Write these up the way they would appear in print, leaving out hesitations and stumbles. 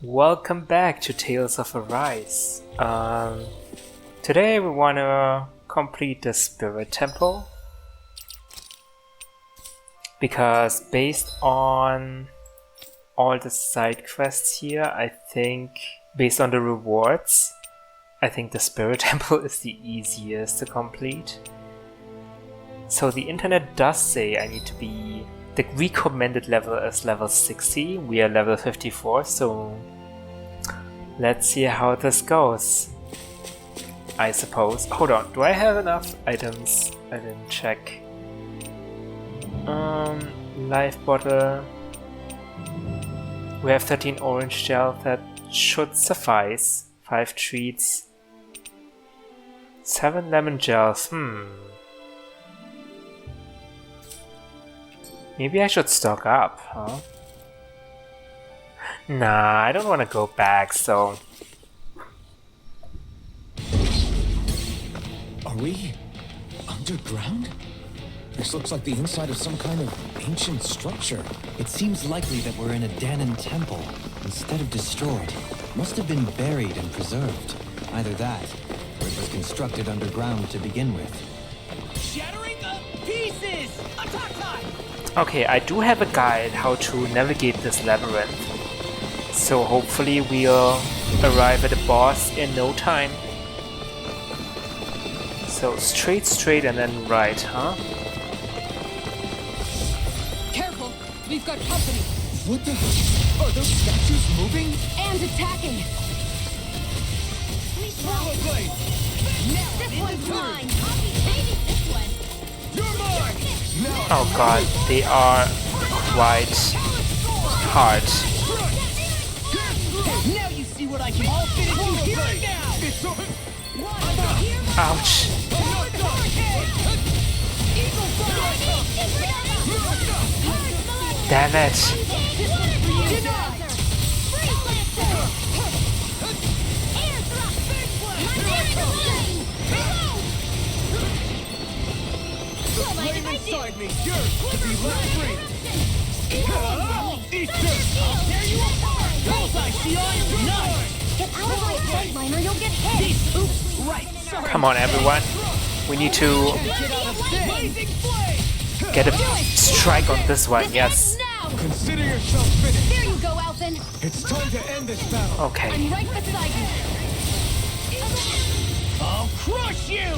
Welcome back to Tales of Arise. Today we wanna complete the Spirit Temple because based on all the side quests here, I think based on the rewards, I think the Spirit Temple is the easiest to complete. So the internet does say I need to be... The recommended level is level 60, we are level 54, so let's see how this goes, I suppose. Hold on, do I have enough items? I didn't check. Life bottle. We have 13 orange gel, that should suffice. 5 treats. 7 lemon gels, Maybe I should stock up, huh? Nah, I don't want to go back, so... Are we underground? This looks like the inside of some kind of ancient structure. It seems likely that we're in a Dahnan temple, instead of destroyed. Must have been buried and preserved. Either that, or it was constructed underground to begin with. Shattering the pieces! Attack time! Okay, I do have a guide how to navigate this labyrinth. So hopefully we'll arrive at the boss in no time. So straight and then right, huh? Careful! We've got company! What the? Are those statues moving? And attacking! Swallow blade! This one's mine! I'll be saving this one! You're mine! Now Oh god, they are quite hard. Now you see what I can all finish you here and now! Ouch. Damn it. Flame inside me! Yours to be left free! Eat this! There you are! Bullseye, Shionne! Nice! Get out of my sight, Miner, you'll get hit! Oops! Right! Sorry! Come on everyone. We need to Get out of this! Blazing flame! get a strike on this one, yes. Now! Consider yourself finished. There you go, Alphen! It's time to end this battle. Okay. I'm right beside you! I'll crush you!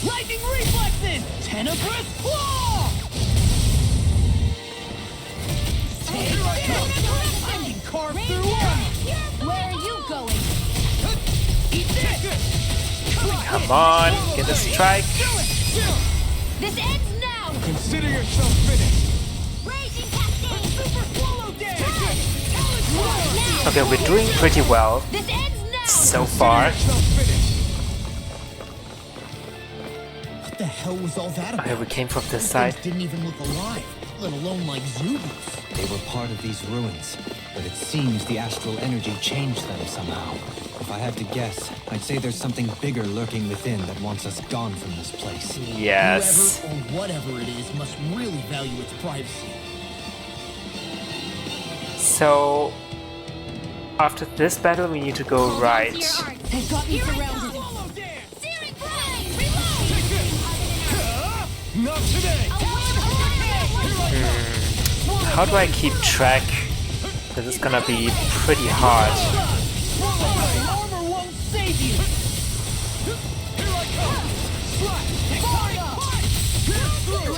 Lightning reflexes! Tenebrous claw! Take this! I can carve through one! Where are you going? Eat this! Come on, get a strike. This ends now! Consider yourself finished. Raging Cascade! Super swallow dance! Okay, we're doing pretty well This ends now! so far. Yourself finished. What the hell was all that about? Okay, we came from this Those side. things didn't even look alive, let alone like zombies. They were part of these ruins, but it seems the astral energy changed them somehow. If I had to guess, I'd say there's something bigger lurking within that wants us gone from this place. Yes. Whoever or whatever it is must really value its privacy. So after this battle we need to go right. They've got me surrounded! Swallow dance! Searing flame! Reload! Not today! How do I keep track? This is gonna be pretty hard. Armor won't save you! Here I come! Slap!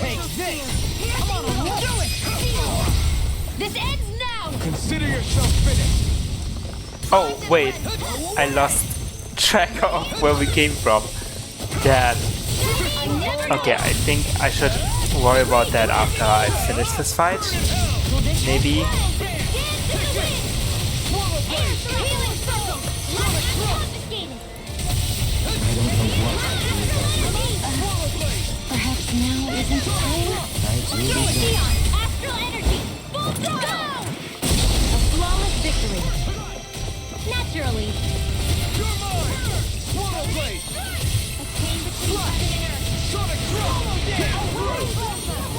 Take this! Come on, do it! This ends now! Consider yourself finished. Oh wait, I lost track of where we came from. Damn. Okay, I think I should worry about that after I finish this fight. Maybe. Perhaps now isn't the time? Shionne, astral energy! Full go! A flawless victory. Naturally. You're mine! Swallow blade! Sonic drop! Get through!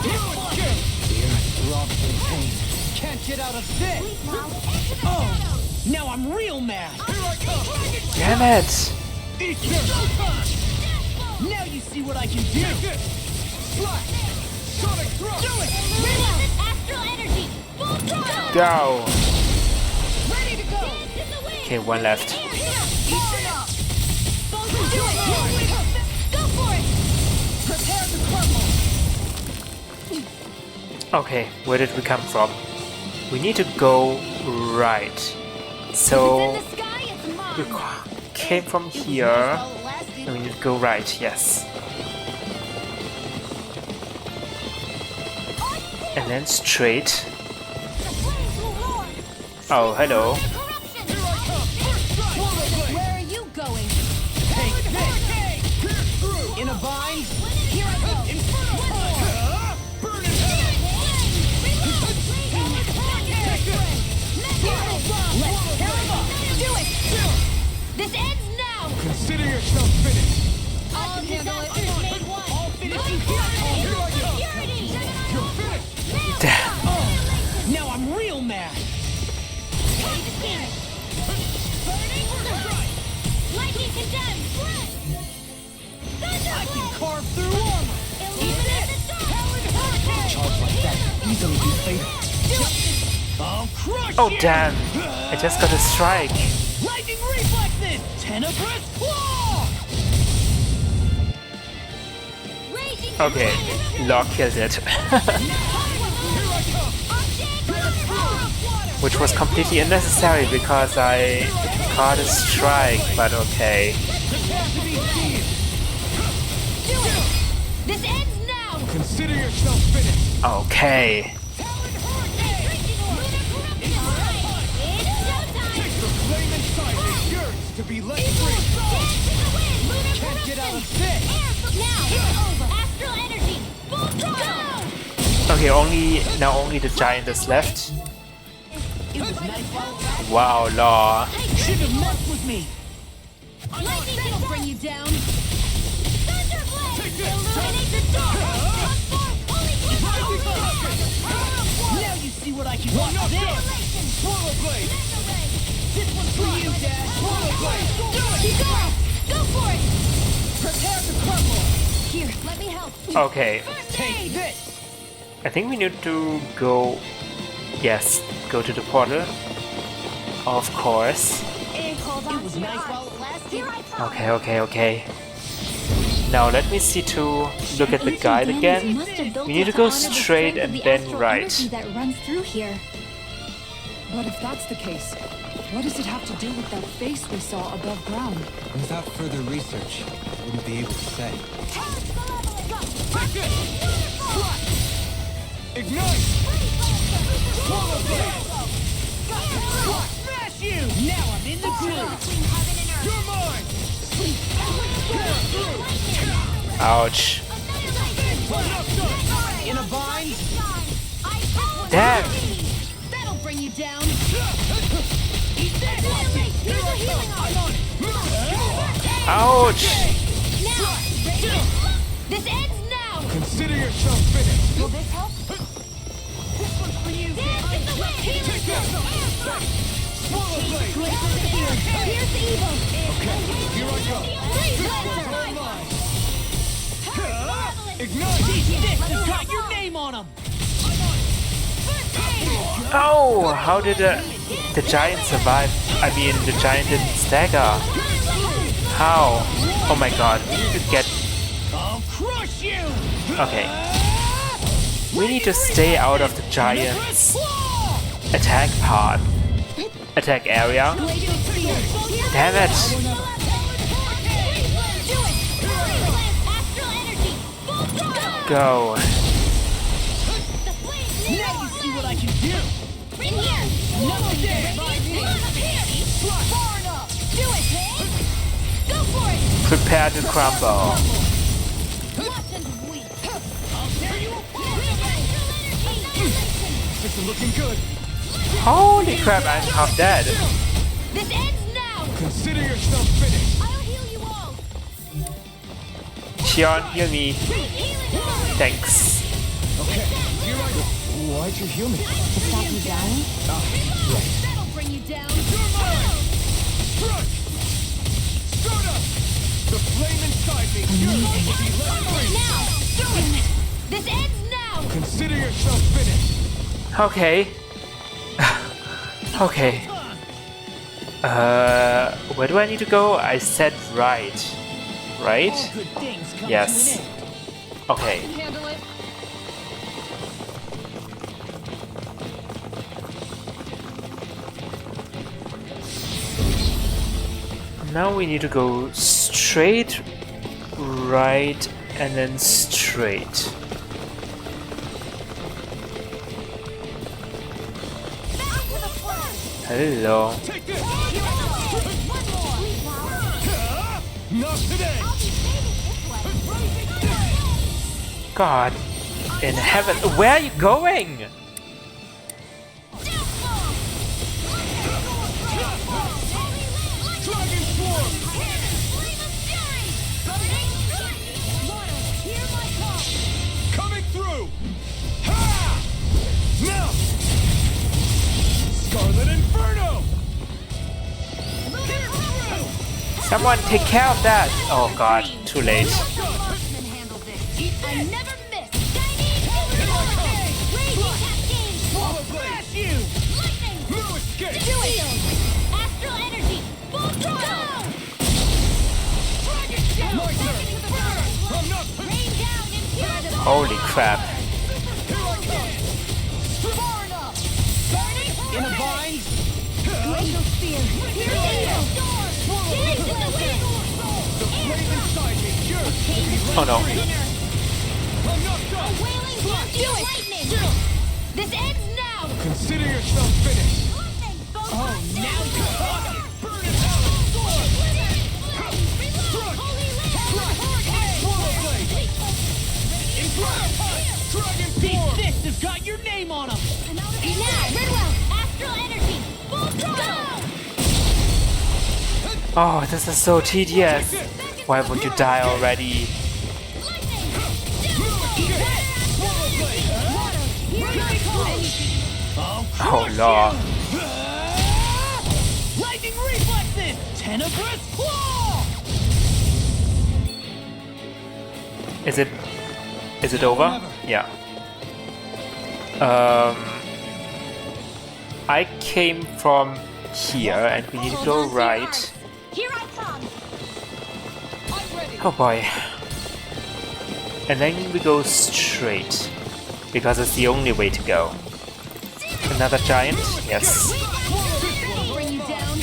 Do it, kill! Here, throbs in pain. Can't get out of this! Oh! Now I'm real mad! Damn it! Now you see what I can do! Do it! Astral energy! Full throttle! Go! Ready to go! Okay, one left. Do it! Go for it! Prepare to crumble! Okay, where did we come from? We need to go right. So It's in the sky, it's we mine! came from here, and we need to go right. Yes. And then straight. Oh, hello. Where are you going? Take this! In a bind? Here I go! Burn it up! Let's tear it up! Do it! This ends now! Consider yourself finished! All disasters made one! All finishing here! Security! You're finished! Now I'm real mad! Lightning condemned! I can carve through armor! Illuminate the dark! Charge like that could easily be fatal. I'll crush Oh you! damn! I just got a strike. Lightning reflexes! Tenebrous claw! Raging Okay, Law killed it. Which was completely unnecessary because I got a strike, but okay. This ends now! Consider yourself finished! Okay. The flame inside is yours to be let free! Can't get out of this! Now it's over! Astral energy! Full throttle! Okay, only the giant is left. It was nice while it lasted. Wow, Law. Should have messed with me! Lightning that'll bring you down! Thunderblade! Illuminate the dark! Now you see what I can watch this! Swallow blade! This one's for you, Dad! Swallow blade! Keep going! Go for it! Prepare to crumble! Here, let me help. Okay, Take this! I think we need to go. Yes, go to the portal. Of course. It was nice while it lasted. Okay. Now let me see to look at the guide again. We need to go straight and then right. That runs through here. But if that's the case, what does it have to do with that face we saw above ground? Without further research, I wouldn't be able to say. Take this! Ignite! Swallow blade! Smash you! Now I'm in the groove! You're mine! Ouch. In a bind? Damn. That'll bring you down. Eat that! Here's a healing arm. Ouch. Now, this ends now. Consider yourself finished! Will this help? This one's for you! Dance in the wind. Take this! Swallow blade! Here's the evil. Okay, here I go! Freeze laser. Ignite! These sticks have got your name on them! Oh, how did the giant survive? I mean, the giant didn't stagger. How? Oh my god, we need to get... I'll crush you! Okay. We need to stay out of the giant's attack part. Attack area. Damn it! Go. Now you see what I can do! Nothing dead by me! Far enough! Do it! Go for it! Prepare to crumble. Watch and weep! I'll tear you apart! This is looking good! Holy crap, I'm half dead. This ends now! Consider yourself finished! I'll heal you all! Shionne, heal me. Thanks. Okay, here I go! why'd you heal me? To stop you dying? That'll bring you down. Strike! Start up! The flame inside me yearns to be let free! Now! Do it! This ends now! Consider yourself finished! Okay. Okay. Where do I need to go? I said right. Right? All good things come Yes. to an end. Okay. Handle it. Now we need to go straight, right, and then straight. Hello. Take this! Not today! God in heaven, where are you going? Dragon Swarm! Coming through! Ha! Now! Scarlet Inferno! Someone take care of that. Oh God, too late. I never miss! Raging Cascade! Smash you! Lightning! No escape! Do it! Astral Energy! Full throttle! Dragon Shell! My turn! I'm not... Rain down Imperial! Holy crap. Here I come! Far enough! Burning! In a bind! Glacial Spear! Here it is! The wind! The flame inside me yearns to be Oh no. I'm not done! Wailing Celestial Lightning! This ends now! Consider yourself finished! Oh, Now you're talking! Burn it out! Swallow Blade! Dragon Swarm! These fists have got your name on them! Now, Redwell! Astral Energy! Full throttle! Oh, this is so tedious. Why would you die already? Oh Lord. Lightning reflexes! Tenebrous claw! Is it over? Yeah. I came from here and we need to go right. Here I come! Oh boy. And then we go straight. Because it's the only way to go. Another giant? Yes. Bring you down!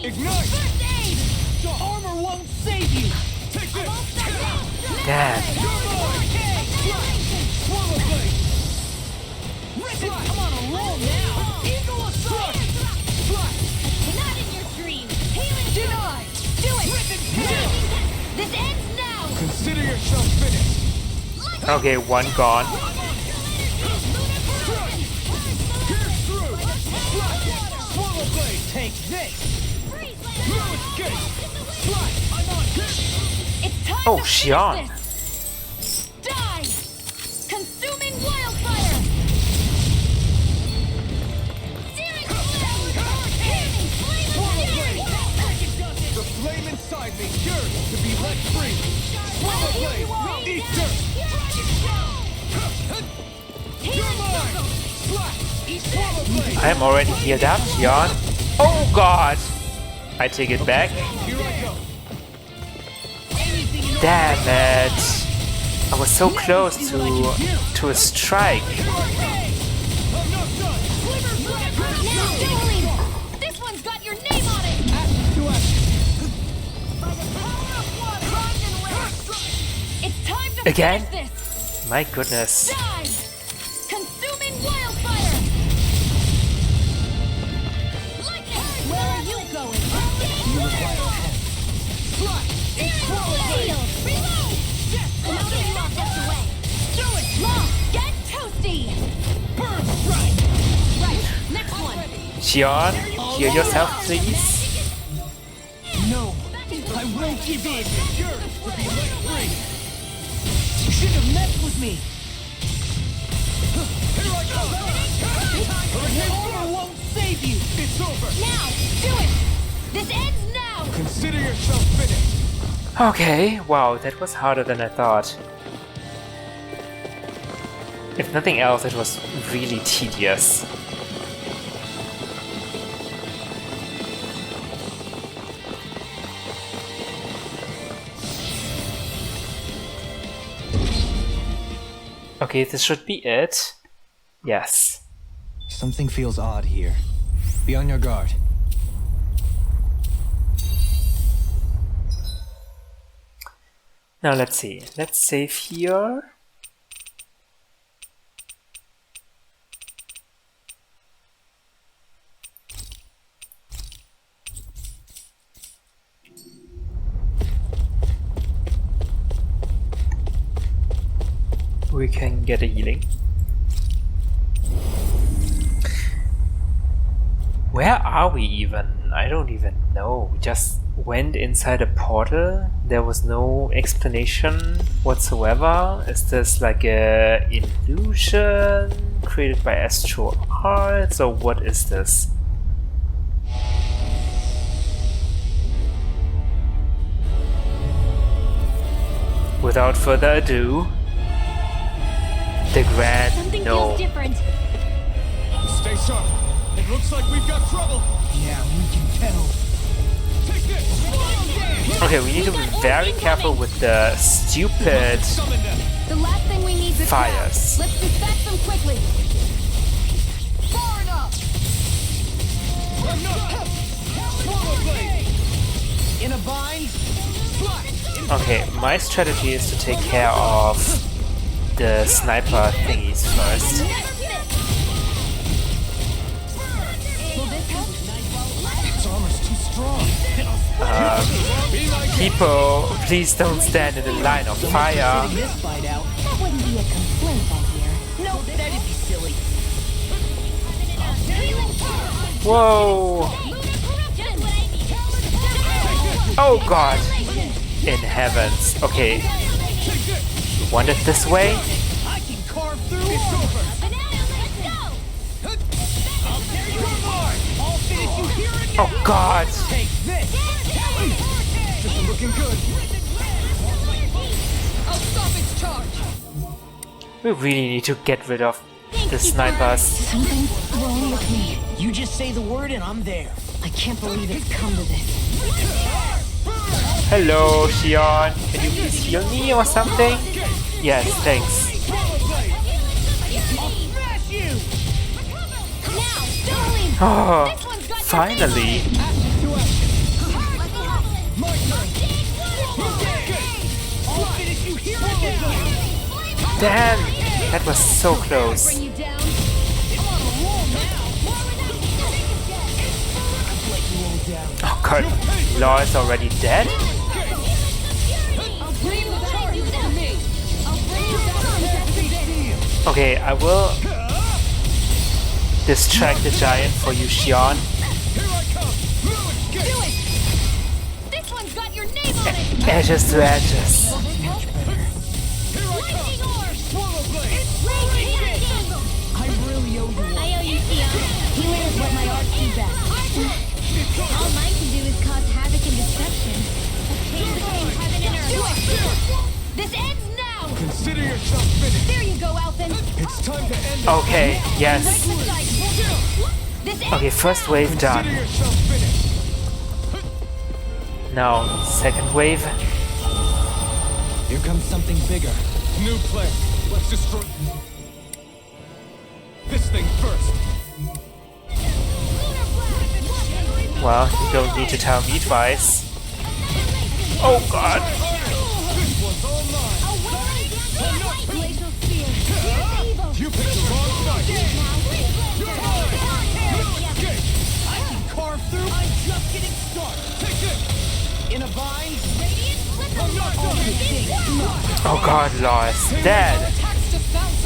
Ignite! First aid! The armor won't save you! Take this! Damn. Swallow Blade! Risen, I'm on a roll now! Eagle assault! Not in your dreams! Healing denied! Do it! This ends now! Consider yourself finished! Okay, one gone. Pierce through! Swallow Blade! Take this! No escape! I'm on hit! It's time Oh, to Shionne. finish this! Die! Consuming wildfire! Searing The flame inside me yearns to be let free! Swallow Blade! Eat dirt! You're mine! Slash! Swallow Blade! I am already healed up, Shionne. Oh God! I take it back. Here I go! Damn it! I was so close to a strike. I'm not done! Now, dueling! This one's got your name on it! By the power of blood, bronze and red! It's time to Again? finish this! My goodness. Die! Consuming wildfire! Lightning! Where are you going? You require help. Shield! Reload! Another lock gets away! Do it! Lock! Get toasty! Burn strike! Right, next one! Shionne, heal yourself, please. No, I will monkey beam is yours to be let free. You shouldn't have messed with me. Here I go. Armor won't save you. It's over. Now, do it! This ends now! Consider yourself finished. Okay, wow, that was harder than I thought. If nothing else, it was really tedious. Okay, this should be it. Yes. Something feels odd here. Be on your guard. Now let's see. Let's save here. We can get a healing. Where are we even? I don't even know. We just went inside a portal. There was no explanation whatsoever. Is this like a illusion created by astral arts, or what is this? Without further ado, the Grand Something Gnome. feels different. Stay sharp. It looks like we've got trouble. Yeah, we can tell. Take this. Okay, we need to be very careful with the stupid Summon them. The last thing we need is fires. Let's dispatch them quickly. Far enough. Swallow blade. In a bind? Okay, my strategy is to take care of the sniper thingies first. Will this help? Its armor's too strong. People, please don't stand in the line of fire. Sitting this fight out. That wouldn't be a complaint, I hear. No, that'd be silly. Whoa! Oh god! In heavens. Okay, you want it this way? I can carve through. It's over. I'll tear you apart. I'll finish you here and Oh god! take this. This is looking good. I'll stop its charge. We really need to get rid of the snipers. Something's wrong with me. You just say the word and I'm there. I can't believe it's come to this. Hello, Shionne. Can you please heal me or something? Yes, thanks. Smash you. Now, don't leave. Oh, This one's got finally. My turn. I'll finish you here and now. Damn, that was so close. Bring you down. Oh god, Law is already dead? Okay, I will distract the giant for you, Shionne. This one's got your name on it. Edges to edges. Lightning orb. I really owe you. I owe you, Shionne. Healing is what my arts do best. All mine can do is cause havoc and destruction. Change between heaven and earth. This ends now. Consider yourself finished. There you go, Alphen. It's time to end it. Okay, yes. This ends Okay, first wave done. Consider yourself finished. Now, second wave. Here comes something bigger. New plan. Let's destroy this thing first. Well, you don't need to tell me twice. Oh god. This one's all mine. glacial spear. Here's evil. You picked the wrong fight. I can carve through. I'm just getting started. Take this. In a bind? I'm not done. Oh god, Law is dead.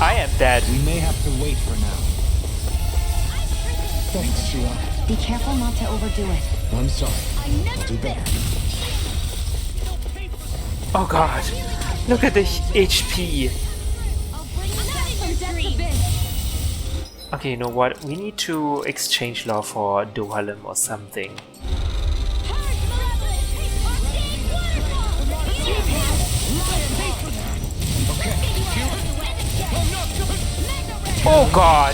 I am dead. We may have to wait for now. Thanks, Shionne. Be careful not to overdo it. I'm sorry. I'll do better. Oh god. Look at the HP. Okay, you know what? We need to exchange law for Dohalim or something. Oh god!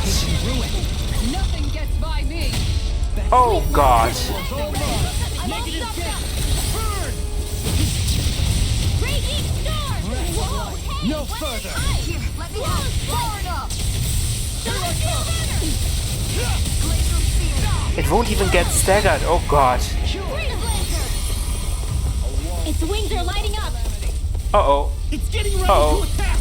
Nothing gets by me. Oh god! No further. Let me out. Far enough. It won't even get staggered, oh god. Its wings are lighting up. Uh-oh. It's getting ready Uh-oh. to attack.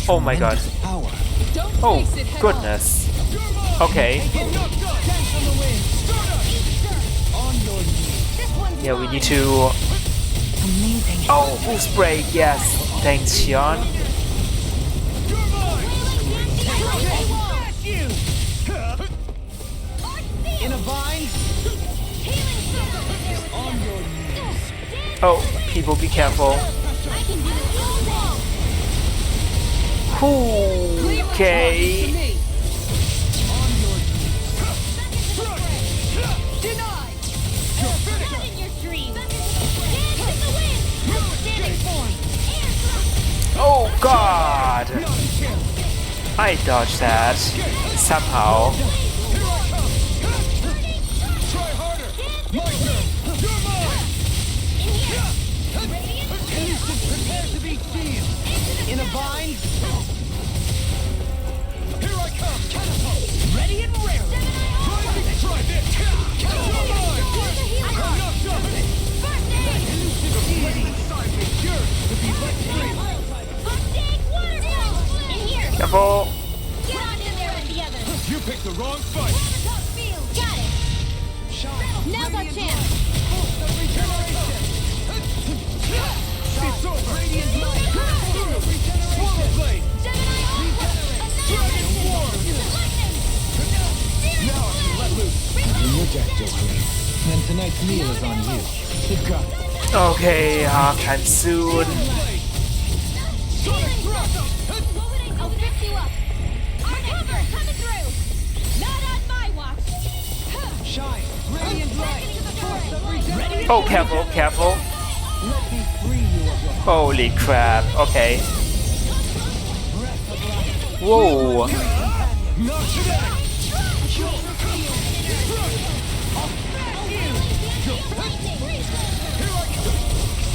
Oh my god. Power. Don't Oh face it head goodness. Okay. On your knees. Yeah, we need to... Amazing. Oh, boost break, yes. Thanks, Shionne. In a bind. On your knees. Oh, people be careful. Okay. Me. Oh god! I dodged that. Somehow. Try harder. My turn. You're mine. Prepare to be seen. In a bind. Here I come. Catapult. Ready and raring. Try this. You're mine. Enough of it. The flame inside me yearns to be let free. Careful. You picked the wrong fight. Got it. Now's our chance. It's over. Radiant light. Swallow blade. Dragon swarm. Now I can let loose. In your deck, Joker. Then tonight's meal is on you. You've got it. Okay, halftime soon. Sonic thrust. I'll fix you up. Our cover coming through. Not on my watch. Shine. Radiant light. Ready? Oh, careful, careful. Let me free you of your Holy crap, okay. Whoa. Not today.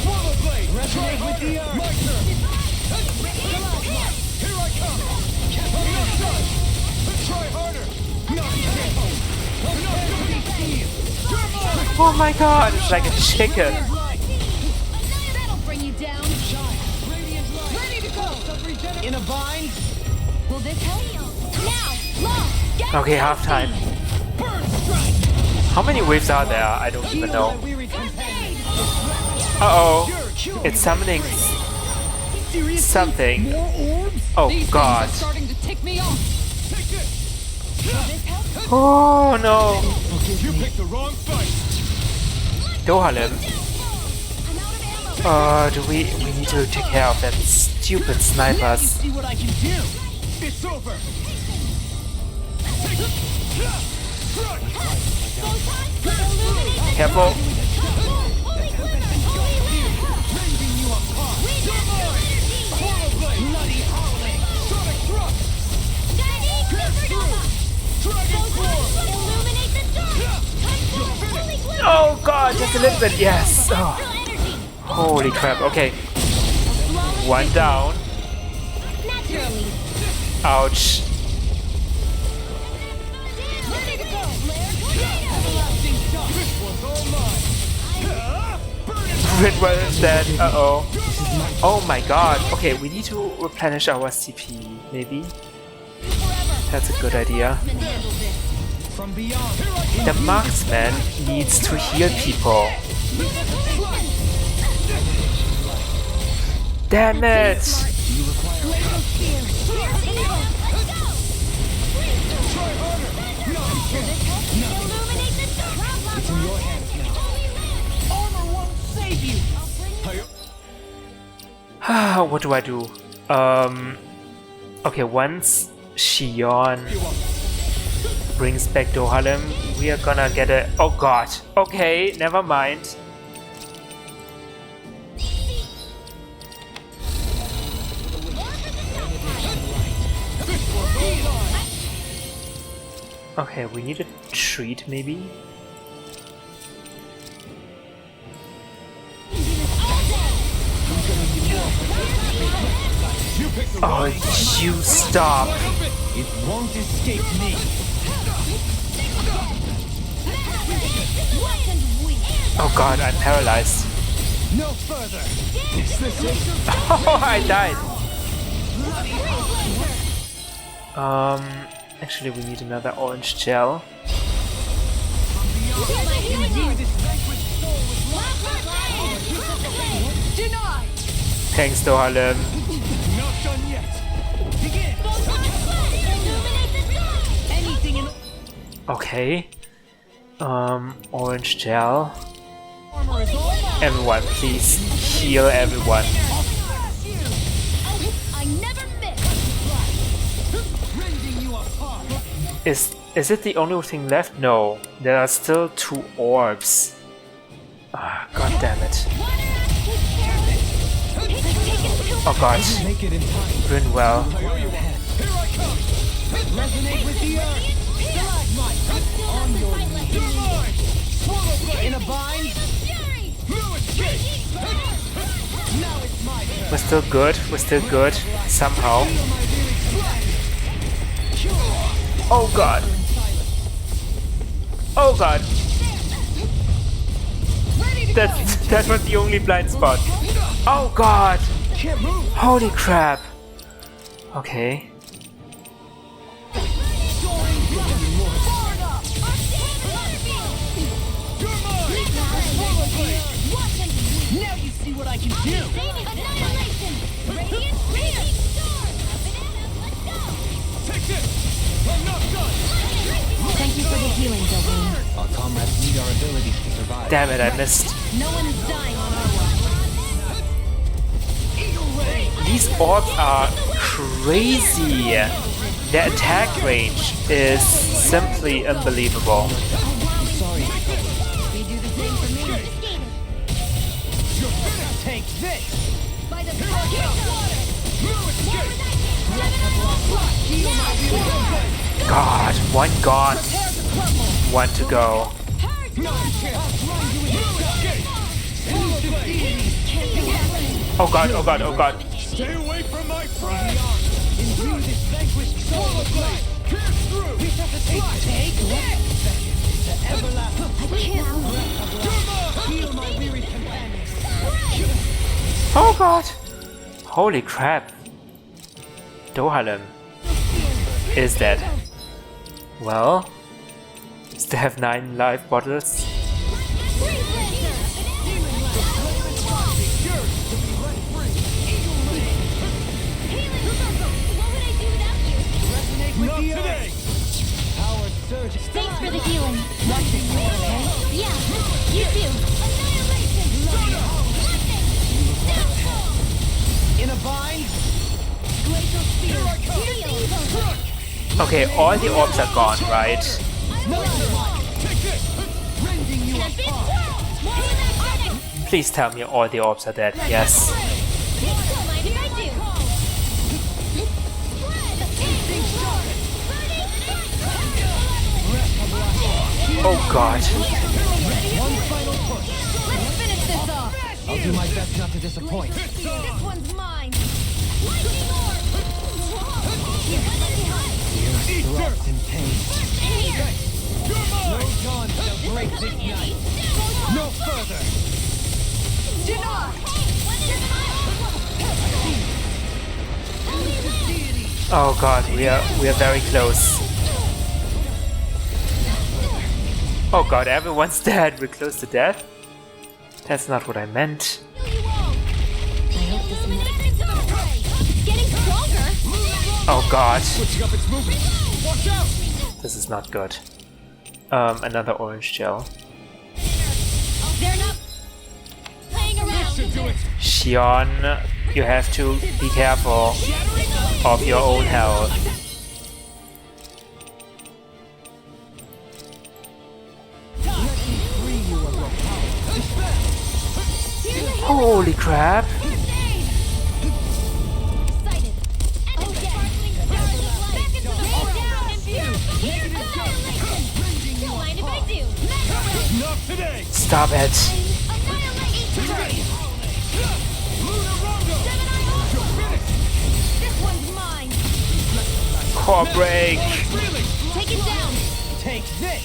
Swallow blade. Resonate with the earth. My turn. Here I come. Enough done. Try harder. Not tempo. Enough to be seen. You're mine. Oh my god, it's like a chicken. That'll bring you down. Radiant light. Ready to go. In a bind. Will this help? Now, Law, get Okay, halftime. Burn strike. How many waves are there? I don't even know. Weary companion. Uh-oh. It's summoning something. More orbs? Oh These god. things are starting to tick me off. Take this. Oh no. You picked the wrong fight. Dohalim. Do we need to take care of that stupid snipers. See what I can do. It's over. Careful. Bloody howling. Sonic thrust. Oh god, just a little bit, yes. Oh. Holy crap, okay. One down. Ouch. This one's all mine. Burn it. Ridwell is dead. Uh-oh. Oh my god. Okay, we need to replenish our CP, maybe? That's a good idea. From beyond. The marksman needs to heal people. Damn it! It's in your hands now. Armor save you. What do I do? Okay, once Shionne brings back Dahnan, we are gonna get a... Oh god. Okay, never mind. Okay, we need a treat maybe? Oh, you stop! It won't escape me. Oh god, I'm paralyzed. No further. Oh, I died! Actually we need another orange gel. Thanks, Dahnan. Not done yet. Begin. Anything in Okay. Orange gel. armor is all mine. Everyone, please heal everyone. I never miss. Rending you apart. Is it the only thing left? No. There are still 2 orbs. Ah, god damn it. Oh god. Make it in time. Doing well. Here I come. Resonate with the earth. Stalagmite. On your knees. You're mine. Swallow blade. In a bind. No escape. Now it's my turn. We're still good. We're still good. Somehow. Oh god. Oh god. That was the only blind spot. Oh god. Can't move. Holy crap. Okay. Now you see what I can do. Take this. I'm not done. Thank you for the healing, Dahnan. Our comrades need our abilities to survive. Damn it, I missed. No one is dying on our watch. These orbs are crazy. Their attack range is simply unbelievable. Sorry. They do the same for me. Take this. By the power of water. God, one gone. One to go. Oh god, oh god, oh god. Stay away from my friend. Imbue this vanquished soul of light. Pierce through. Take this. The everlasting. Heal my weary companions. Oh god. Holy crap. Dahnan is dead. Well, still have 9 life bottles. Not today. Power surge. Thanks for the healing. Watch this way, okay? Yeah, you too. In a bind. Glacial spear. Okay, all the orbs are gone, right? Take this. Rending you apart. Please tell me all the orbs are dead. Yes. Oh god. One final push. Let's finish this off. I'll do my best not to disappoint. This one's mine. Eat dirt. Thrust in pain. You're mine. No dawn shall break this night. No further. Oh god, we are very close. Oh god, everyone's dead. We're close to death? That's not what I meant. Getting stronger. Oh god. Switching up its movement. Watch out. This is not good. Another orange gel. They're not. Shionne, you have to be careful of your own health. Holy crap! Stop it! This one's mine. Core break! Take it down. Take this!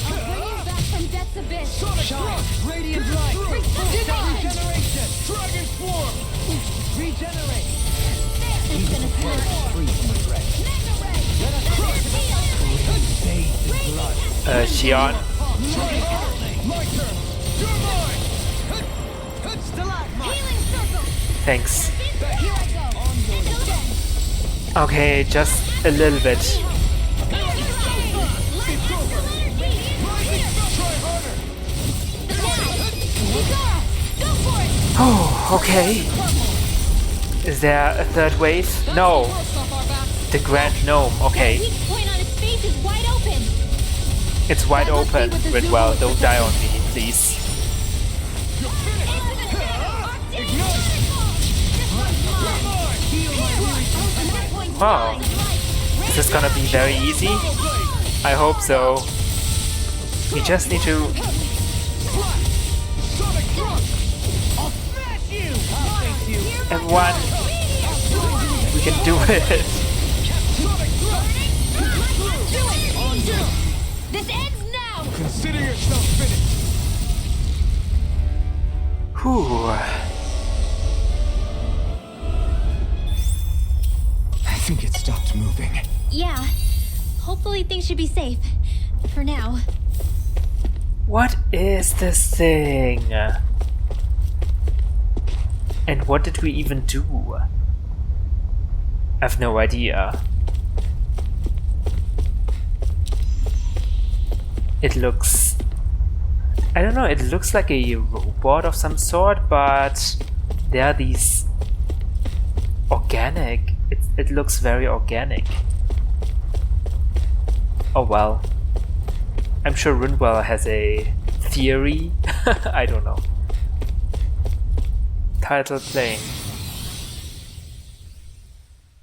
I'll bring you back from death's abyss. Shine! Radiant light! Regeneration! Dragon form! Regenerate! It's gonna smash. Free from regret. Let us crush! Bathe in blood. Shionne, My turn! You're mine! Stalagmite! Healing circle. thanks. Here I go. Okay, just a little bit. Try harder! Oh, okay. Is there a third wave? No. The Grand Gnome, okay. Weak point on his face is wide open. It's wide open. Ridwell, don't die on me, please. Wow. Is this gonna be very easy? I hope so. We just need to... Everyone, we can do it. This ends now. Consider yourself finished! Whew. I think it stopped moving. Yeah. Hopefully things should be safe. For now. What is this thing? And what did we even do? I have no idea. It looks... I don't know, it looks like a robot of some sort, but there are these organic... It looks very organic. Oh well. I'm sure Rinwell has a theory. I don't know. Title playing.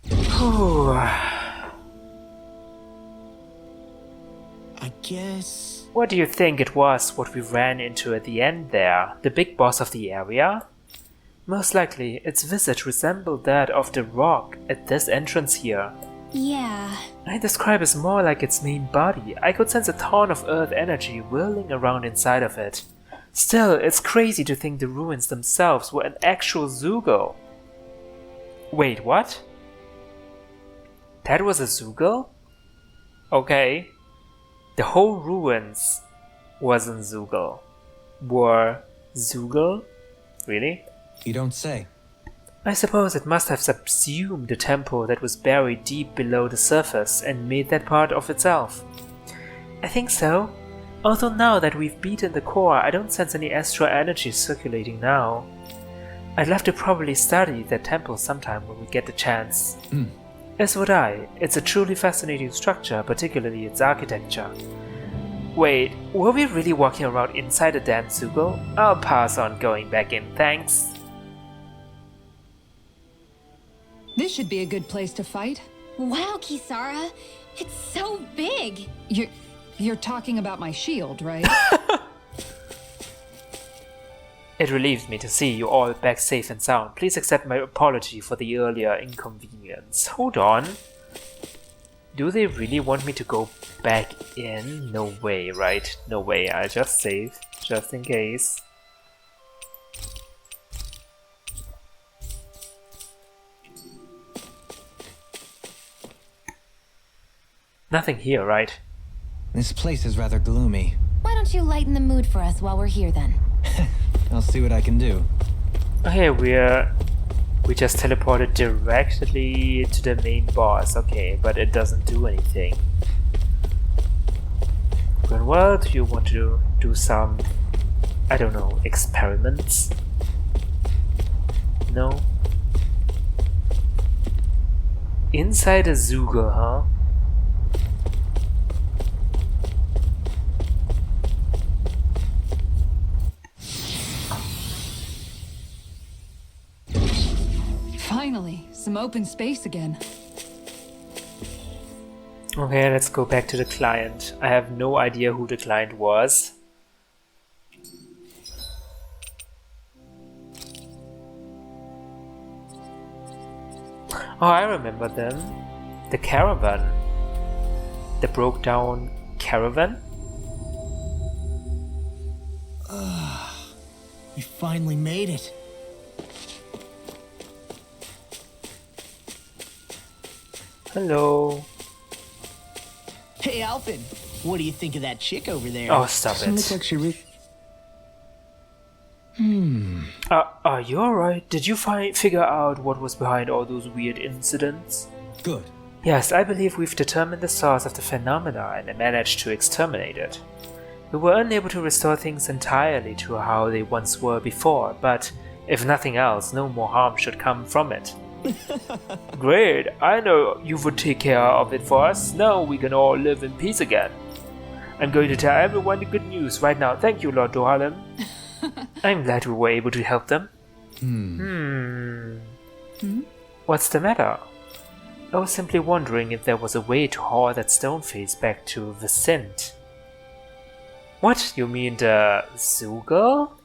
Whew. I guess... What do you think it was what we ran into at the end there? The big boss of the area? Most likely, its visage resembled that of the rock at this entrance here. Yeah. I describe it more like its main body. I could sense a ton of earth energy whirling around inside of it. Still, it's crazy to think the ruins themselves were an actual Zoogle. Wait, what? That was a Zoogle? Okay. The whole ruins wasn't Zoogle. Were Zoogle? Really? You don't say. I suppose it must have subsumed the temple that was buried deep below the surface and made that part of itself. I think so. Although now that we've beaten the core, I don't sense any astral energy circulating now. I'd love to probably study that temple sometime when we get the chance. As would I. It's a truly fascinating structure, particularly its architecture. Wait, were we really walking around inside a damn Zoogle? I'll pass on going back in, thanks. This should be a good place to fight. Wow, Kisara. It's so big. You're talking about my shield, right? It relieves me to see you all back safe and sound. Please accept my apology for the earlier inconvenience. Hold on. Do they really want me to go back in? No way, right? No way. I'll just save, just in case. Nothing here, right? This place is rather gloomy. Why don't you lighten the mood for us while we're here then? I'll see what I can do. Okay, we just teleported directly to the main boss. Okay, but it doesn't do anything. Well, do you want to do some, I don't know, experiments? No. Inside a Zuger, huh? Finally, some open space again. Okay, let's go back to the client. I have no idea who the client was. Oh, I remember them. The caravan. The broke down caravan? We finally made it. Hello. Hey, Alphen. What do you think of that chick over there? Oh, stop Doesn't look it. like she Are you alright? Did you figure out what was behind all those weird incidents? Good. Yes, I believe we've determined the source of the phenomena and managed to exterminate it. We were unable to restore things entirely to how they once were before, but if nothing else, no more harm should come from it. Great, I know you would take care of it for us. Now we can all live in peace again. I'm going to tell everyone the good news right now. Thank you, Lord Dohalem. I'm glad we were able to help them. What's the matter? I was simply wondering if there was a way to haul that stone face back to Vicent. What? You mean the zoo girl?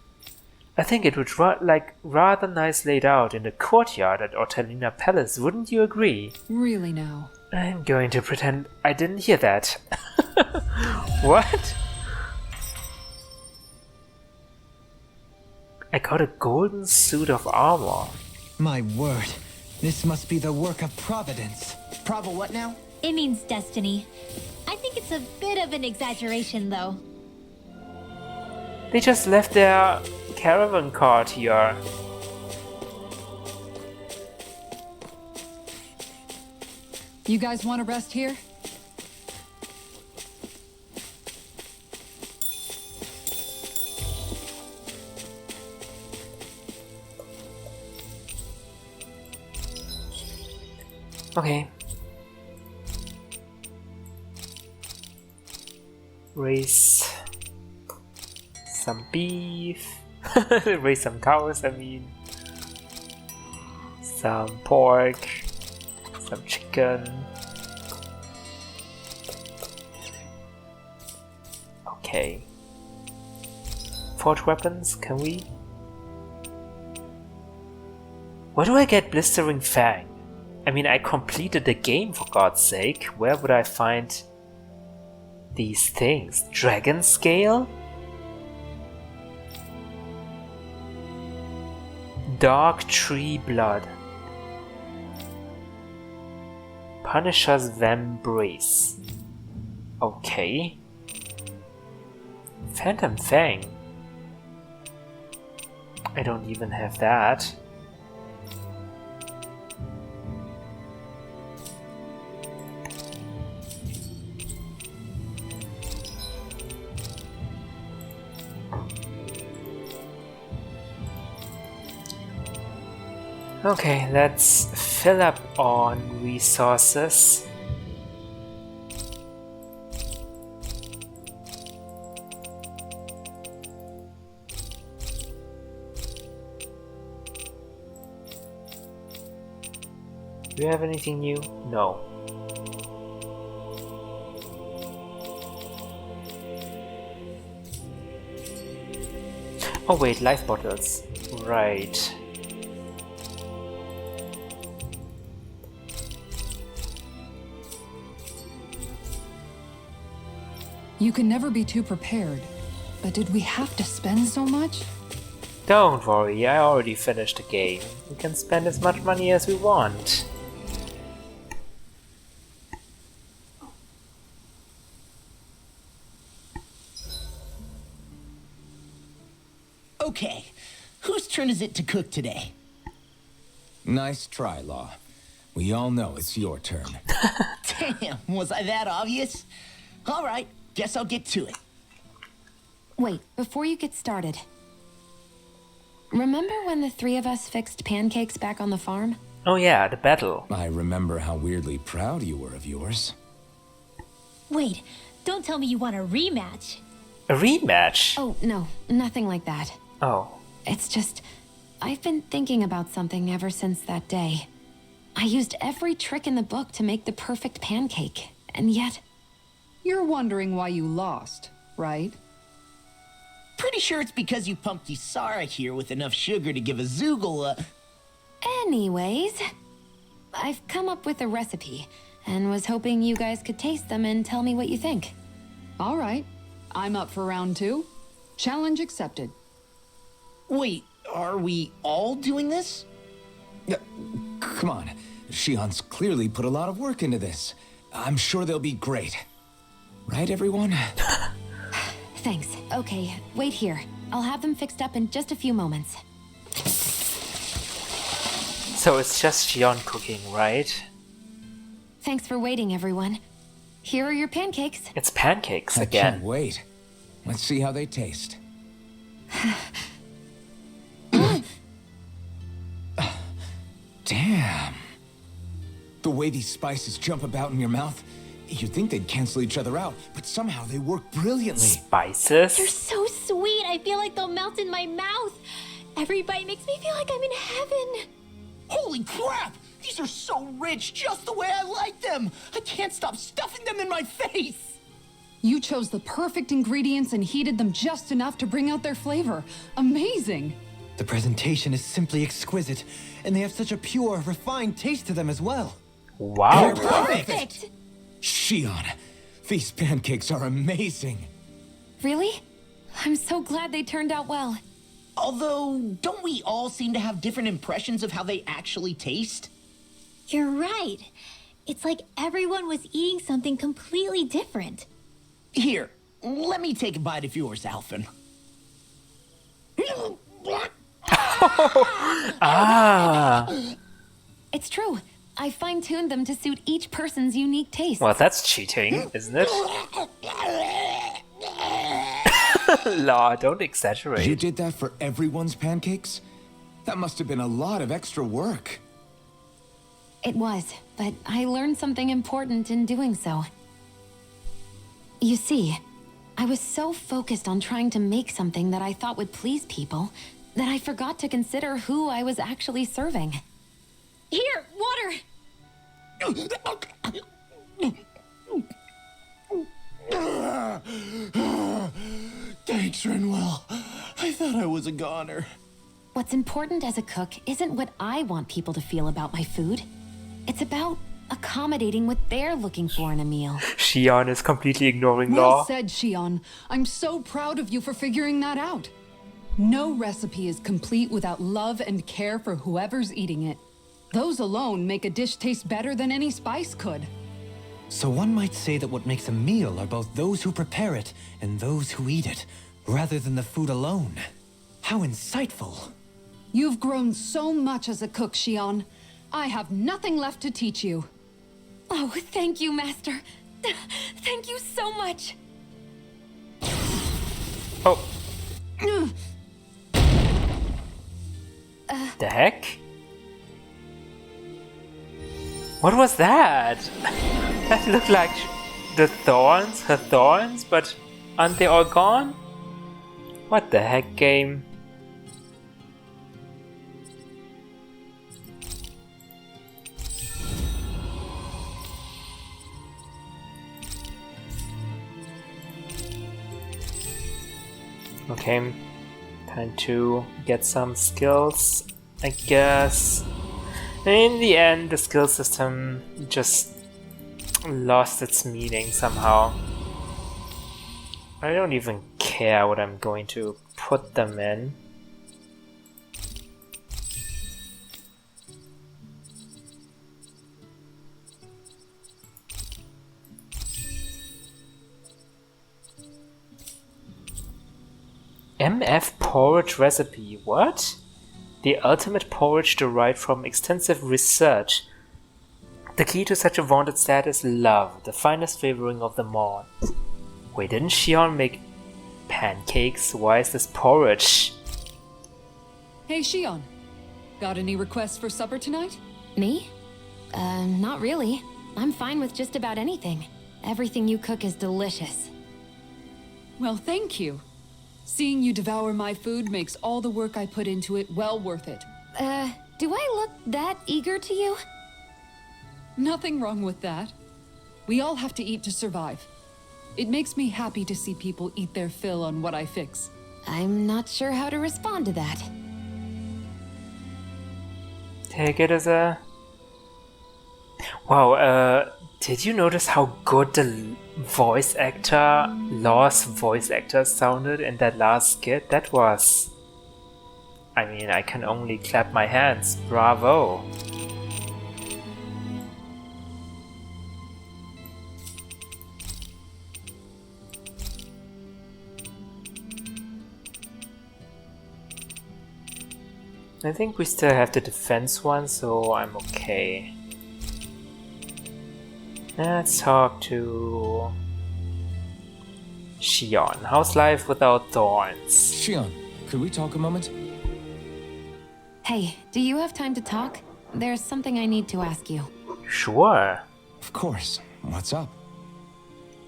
I think it would rather nice laid out in the courtyard at Ortalina Palace, wouldn't you agree? Really now. I'm going to pretend I didn't hear that. What? I got a golden suit of armor. My word, this must be the work of Providence. Prava what now? It means destiny. I think it's a bit of an exaggeration, though. They just left their caravan cart here. You guys want to rest here? Okay. Raise some beef. Raise some cows, I mean. Some pork. Some chicken. Okay. Forge weapons, can we? Where do I get Blistering Fang? I mean, I completed the game, for God's sake. Where would I find these things? Dragon Scale? Dark Tree Blood. Punisher's Vambrace. Okay. Phantom Fang. I don't even have that. Okay, let's fill up on resources. Do you have anything new? No. Oh wait, life bottles. Right. You can never be too prepared. But did we have to spend so much? Don't worry, I already finished the game. We can spend as much money as we want. Okay, whose turn is it to cook today? Nice try, Law. We all know it's your turn. Damn, was I that obvious? All right, guess I'll get to it. Wait, before you get started. remember when the three of us fixed pancakes back on the farm? Oh yeah, the battle. I remember how weirdly proud you were of yours. Wait, don't tell me you want a rematch. A rematch? Oh, no, nothing like that. Oh. It's just, I've been thinking about something ever since that day. I used every trick in the book to make the perfect pancake, and yet... You're wondering why you lost, right? Pretty sure it's because you pumped Ysara here with enough sugar to give a Zoogle a... Anyways, I've come up with a recipe, and was hoping you guys could taste them and tell me what you think. All right. I'm up for round 2. Challenge accepted. Wait, are we all doing this? Come on. Shionne's clearly put a lot of work into this. I'm sure they'll be great. Right, everyone? Thanks. Okay, wait here. I'll have them fixed up in just a few moments. So it's just Shionne cooking, right? Thanks for waiting, everyone. Here are your pancakes. It's pancakes I again. can't wait. Let's see how they taste. Damn. The way these spices jump about in your mouth, you'd think they'd cancel each other out, but somehow they work brilliantly. Spices? They're so sweet, I feel like they'll melt in my mouth. Every bite makes me feel like I'm in heaven. Holy crap! These are so rich, just the way I like them! I can't stop stuffing them in my face! You chose the perfect ingredients and heated them just enough to bring out their flavor. Amazing! The presentation is simply exquisite, and they have such a pure, refined taste to them as well. Wow. Perfect! Shionne, these pancakes are amazing. Really? I'm so glad they turned out well. Although, don't we all seem to have different impressions of how they actually taste? You're right. It's like everyone was eating something completely different. Here, let me take a bite of yours, Alphen. Ah. It's true. I fine-tuned them to suit each person's unique taste. Well, that's cheating, isn't it? La, don't exaggerate. You did that for everyone's pancakes? That must have been a lot of extra work. It was, but I learned something important in doing so. You see, I was so focused on trying to make something that I thought would please people that I forgot to consider who I was actually serving. Here, water! Thanks, Renwell. I thought I was a goner. What's important as a cook isn't what I want people to feel about my food. It's about accommodating what they're looking for in a meal. Shionne is completely ignoring Well Law. said, Shionne. I'm so proud of you for figuring that out. No recipe is complete without love and care for whoever's eating it. Those alone make a dish taste better than any spice could. So one might say that what makes a meal are both those who prepare it and those who eat it, rather than the food alone. How insightful. You've grown so much as a cook, Shionne. I have nothing left to teach you. Oh, thank you, Master. Thank you so much. Oh. The heck? What was that? That looked like the thorns, her thorns, but aren't they all gone? What the heck, game? Okay, time to get some skills, I guess. In the end, the skill system just lost its meaning somehow. I don't even care what I'm going to put them in. MF porridge recipe, what? The ultimate porridge derived from extensive research. The key to such a vaunted status, love, the finest flavoring of them all. Wait, didn't Shionne make pancakes? Why is this porridge? Hey, Shionne. Got any requests for supper tonight? Me? Not really. I'm fine with just about anything. Everything you cook is delicious. Well, thank you. Seeing you devour my food makes all the work I put into it well worth it. Do I look that eager to you? Nothing wrong with that. We all have to eat to survive. It makes me happy to see people eat their fill on what I fix. I'm not sure how to respond to that. Take it as a... Wow, did you notice how good the Law's voice actor sounded in that last skit? That was... I mean, I can only clap my hands. Bravo! I think we still have the defense one, so I'm okay. Let's talk to Shionne. How's life without thorns? Shionne, could we talk a moment? Hey, do you have time to talk? There's something I need to ask you. Sure. Of course. What's up?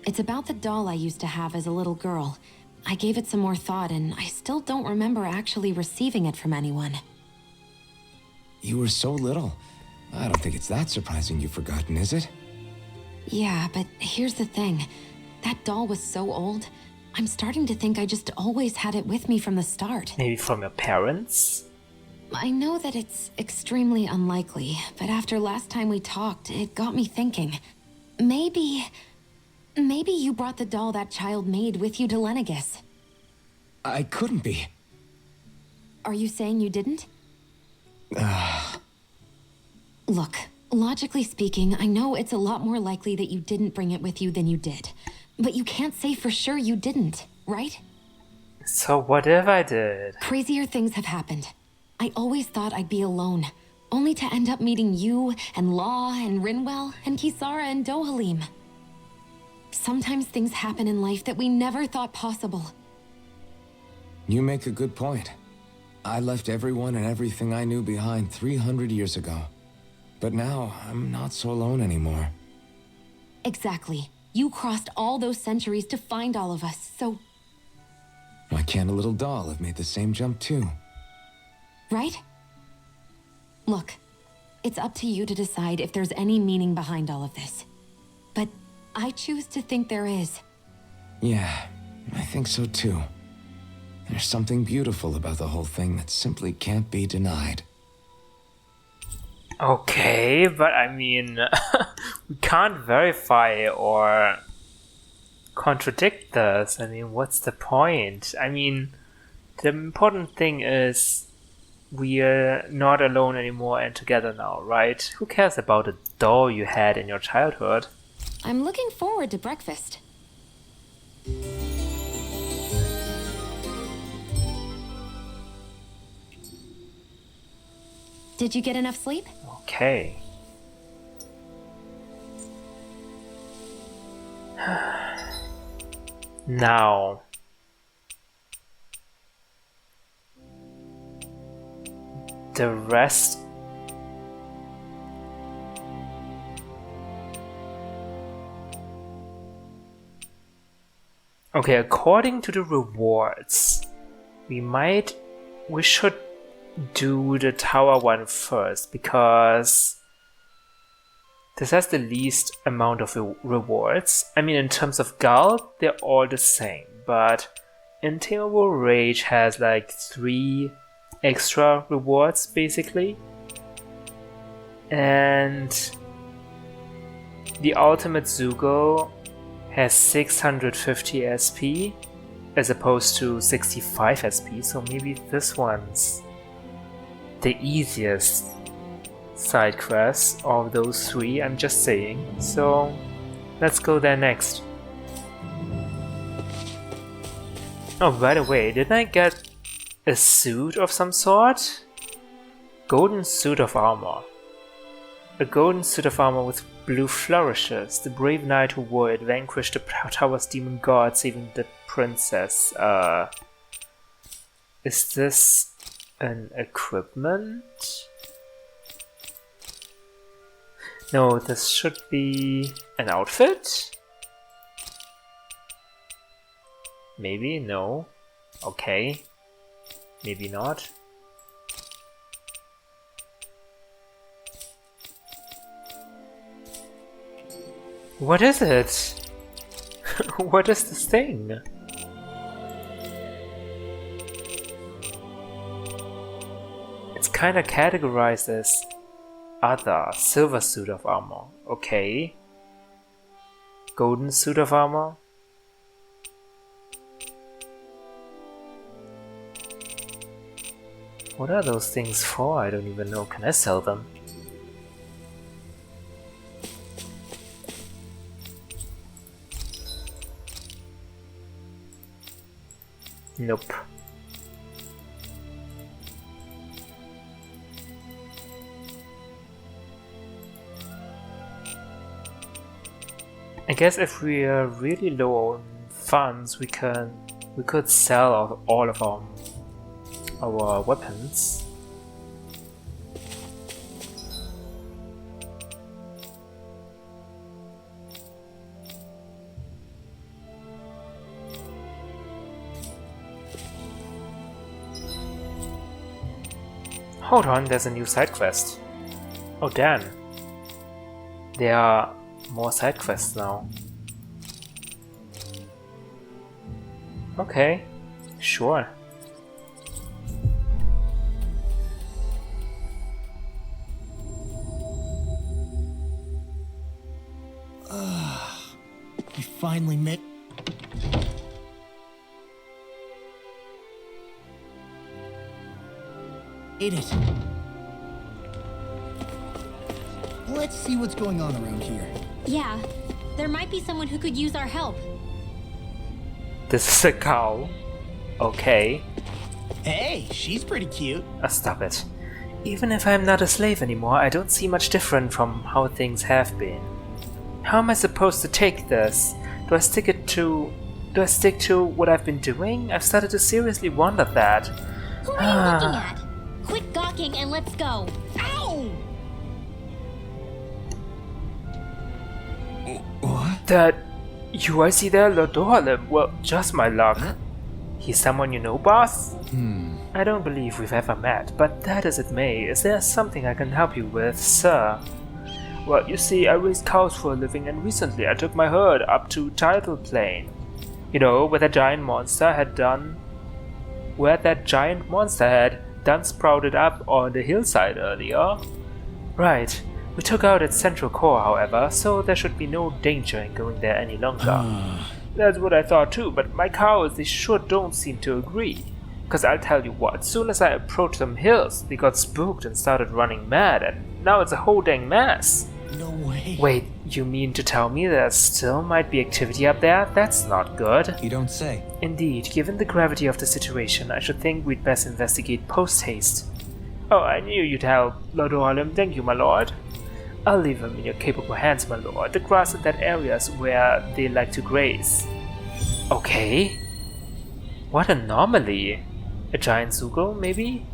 It's about the doll I used to have as a little girl. I gave it some more thought, and I still don't remember actually receiving it from anyone. You were so little. I don't think it's that surprising you've forgotten, is it? Yeah, but here's the thing. That doll was so old, I'm starting to think I just always had it with me from the start. Maybe from your parents? I know that it's extremely unlikely, but after last time we talked, it got me thinking. Maybe you brought the doll that child made with you to Lenegis. I couldn't be. Are you saying you didn't? Look, logically speaking, I know it's a lot more likely that you didn't bring it with you than you did. But you can't say for sure you didn't, right? So what if I did? Crazier things have happened. I always thought I'd be alone, only to end up meeting you, and Law, and Rinwell, and Kisara, and Dohalim. Sometimes things happen in life that we never thought possible. You make a good point. I left everyone and everything I knew behind 300 years ago. But now, I'm not so alone anymore. Exactly. You crossed all those centuries to find all of us, so... Why can't a little doll have made the same jump too? Right? Look, it's up to you to decide if there's any meaning behind all of this. But I choose to think there is. Yeah, I think so too. There's something beautiful about the whole thing that simply can't be denied. Okay, but I mean, we can't verify or contradict this. I mean, what's the point? I mean, the important thing is we're not alone anymore and together now, right? Who cares about a doll you had in your childhood? I'm looking forward to breakfast. Did you get enough sleep? Okay. Now. The rest. Okay, according to the rewards, we should do the tower one first, because this has the least amount of rewards. I mean, in terms of gold, they're all the same, but Intamable Rage has like 3 extra rewards, basically. And the Ultimate Zugo has 650 SP, as opposed to 65 SP, so maybe this one's the easiest side quest of those 3, I'm just saying. So let's go there next. Oh, by the way, didn't I get a suit of some sort? Golden suit of armor. A golden suit of armor with blue flourishes. The brave knight who wore it vanquished the tower's demon god, saving the princess. Is this An equipment? No, this should be an outfit? Maybe, no. Okay. Maybe not. What is it? What is this thing? It's kinda categorized as other. Silver suit of armor. Okay. Golden suit of armor. What are those things for? I don't even know. Can I sell them? Nope. I guess if we are really low on funds, we could sell all of our weapons. Hold on, there's a new side quest. Oh damn. There are more side quests now. Okay, sure. We finally made... it. Let's see what's going on around here. Yeah, there might be someone who could use our help. This is a cow. Okay. Hey, she's pretty cute. Stop it. Even if I'm not a slave anymore, I don't see much different from how things have been. How am I supposed to take this? Do I stick to what I've been doing? I've started to seriously wonder that. Who are you looking at? Quit gawking and let's go. Ow! What? That you I see there, Lord Dahna. Well, just my luck. Huh? He's someone you know, boss? I don't believe we've ever met, but that as it may, is there something I can help you with, sir? Well, you see, I raise cows for a living, and recently I took my herd up to Tidal Plain. You know, where that giant monster had done sprouted up on the hillside earlier. Right. We took out its central core, however, so there should be no danger in going there any longer. That's what I thought too, but my cows, they sure don't seem to agree. Cause I'll tell you what, as soon as I approached them hills, they got spooked and started running mad, and now it's a whole dang mess. No way. Wait, you mean to tell me there still might be activity up there? That's not good. You don't say. Indeed, given the gravity of the situation, I should think we'd best investigate post-haste. Oh, I knew you'd help, Lord Orlem. Thank you, my lord. I'll leave them in your capable hands, my lord. The grass in that area is where they like to graze. Okay. What anomaly? A giant Zugo, maybe?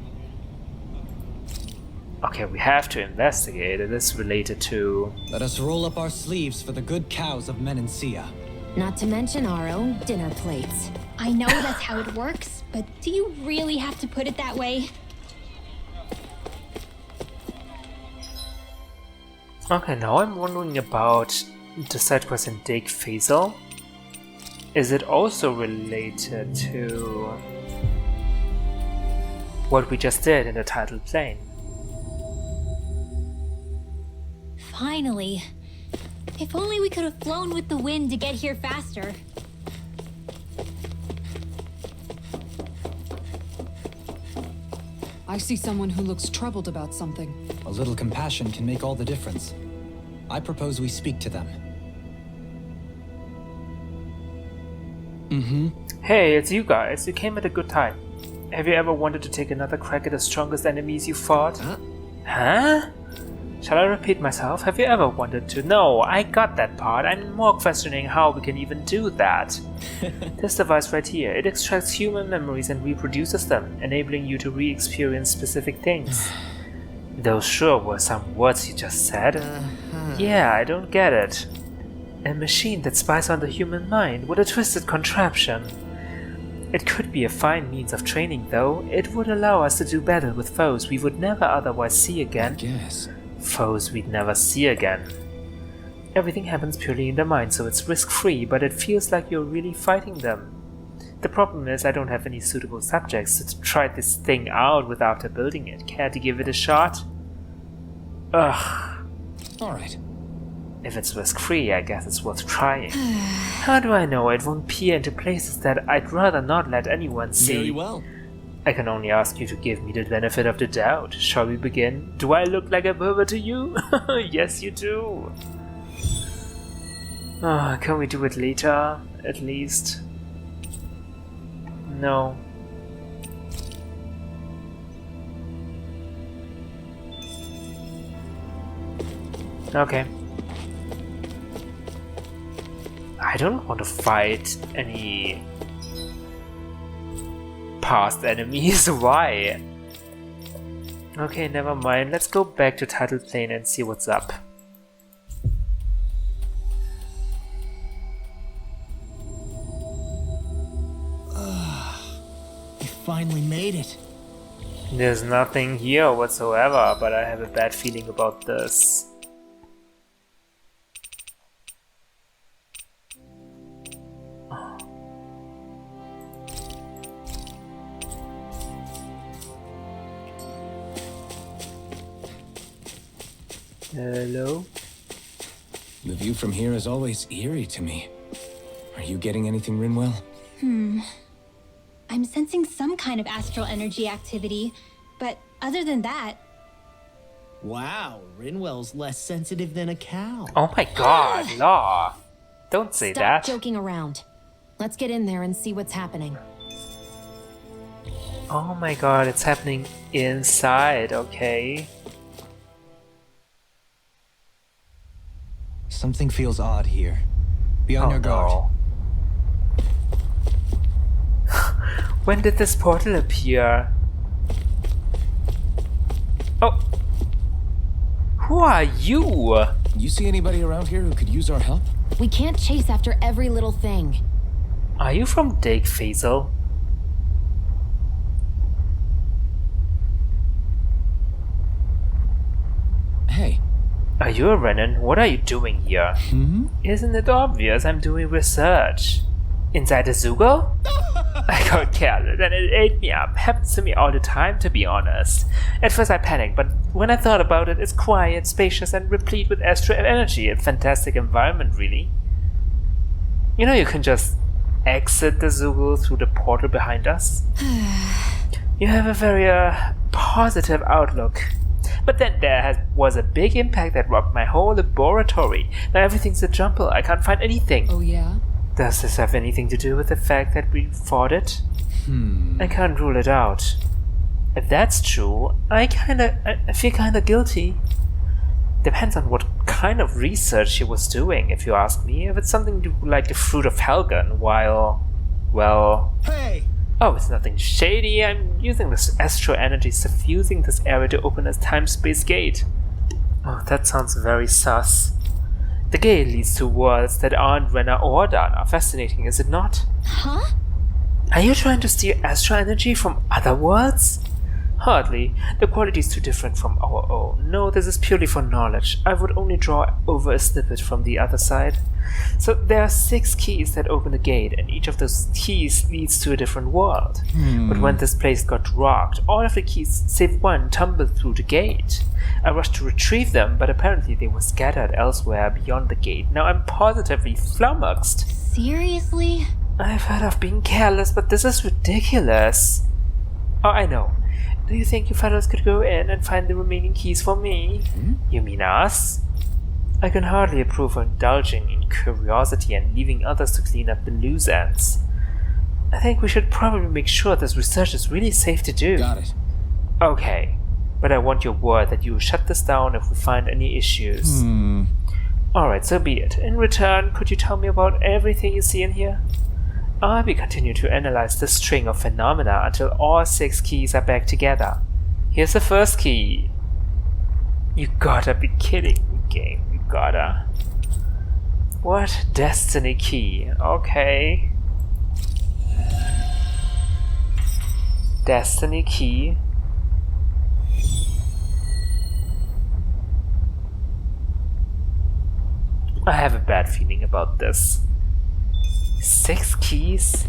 Okay, we have to investigate. It is related to... Let us roll up our sleeves for the good cows of Menancia. Not to mention our own dinner plates. I know that's how it works, but do you really have to put it that way? Okay, now I'm wondering about the side quest in Dake Faisal. Is it also related to what we just did in the Tidal Plain? Finally. If only we could have flown with the wind to get here faster. I see someone who looks troubled about something. A little compassion can make all the difference. I propose we speak to them. Hey, it's you guys. You came at a good time. Have you ever wanted to take another crack at the strongest enemies you fought? Huh? Shall I repeat myself? Have you ever wanted to? No, I got that part. I'm more questioning how we can even do that. This device right here, it extracts human memories and reproduces them, enabling you to re-experience specific things. Those sure were some words you just said. Yeah, I don't get it. A machine that spies on the human mind. What a twisted contraption. It could be a fine means of training, though. It would allow us to do battle with foes we would never otherwise see again. I guess. Foes we'd never see again. Everything happens purely in the mind, so it's risk-free, but it feels like you're really fighting them. The problem is I don't have any suitable subjects to try this thing out with after building it. Care to give it a shot? Ugh. Alright. If it's risk-free, I guess it's worth trying. How do I know it won't peer into places that I'd rather not let anyone see? Very well. I can only ask you to give me the benefit of the doubt. Shall we begin? Do I look like a pervert to you? Yes, you do. Can we do it later, at least? No. Okay. I don't want to fight any past enemies. Why? Okay, never mind. Let's go back to Title Plane and see what's up. We finally made it. There's nothing here whatsoever, but I have a bad feeling about this. Hello? The view from here is always eerie to me. Are you getting anything, Rinwell? I'm sensing some kind of astral energy activity, but other than that... Wow, Rinwell's less sensitive than a cow. Oh my god, Law! Don't say Stop that. joking around. Let's get in there and see what's happening. Oh my god, it's happening inside, okay. Something feels odd here. Be on your guard. No. When did this portal appear? Oh! Who are you? You see anybody around here who could use our help? We can't chase after every little thing. Are you from Dake Faisal? Hey. Are you a Renan? What are you doing here? Isn't it obvious? I'm doing research. Inside the Zugo? I got careless and it ate me up. Happens to me all the time, to be honest. At first I panicked, but when I thought about it, it's quiet, spacious, and replete with astral energy. A fantastic environment, really. You know, you can just exit the Zugo through the portal behind us. You have a very positive outlook. But then there was a big impact that rocked my whole laboratory. Now everything's a jumble. I can't find anything. Oh yeah? Does this have anything to do with the fact that we fought it? I can't rule it out. If that's true, I feel kinda guilty. Depends on what kind of research she was doing, if you ask me. If it's something like the fruit of Helgen, well... Hey! Oh, it's nothing shady. I'm using this astral energy, suffusing this area to open a time-space gate. Oh, that sounds very sus. The gate leads to worlds that aren't Rena or Dahna. Fascinating, is it not? Huh? Are you trying to steal astral energy from other worlds? Hardly. The quality is too different from our own. No, this is purely for knowledge. I would only draw over a snippet from the other side. So there are 6 keys that open the gate, and each of those keys leads to a different world. But when this place got rocked, all of the keys, save one, tumbled through the gate. I rushed to retrieve them, but apparently they were scattered elsewhere beyond the gate. Now I'm positively flummoxed. Seriously? I've heard of being careless, but this is ridiculous. Oh, I know. Do you think you fellows could go in and find the remaining keys for me? You mean us? I can hardly approve of indulging in curiosity and leaving others to clean up the loose ends. I think we should probably make sure this research is really safe to do. Got it. Okay, but I want your word that you will shut this down if we find any issues. Alright, so be it. In return, could you tell me about everything you see in here? I will continue to analyze this string of phenomena until all 6 keys are back together. Here's the first key. You gotta be kidding me, game. You gotta. What? Destiny key. Okay. Destiny key. I have a bad feeling about this. 6 keys?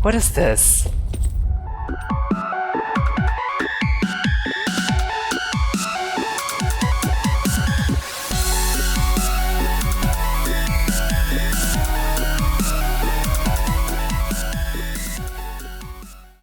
What is this?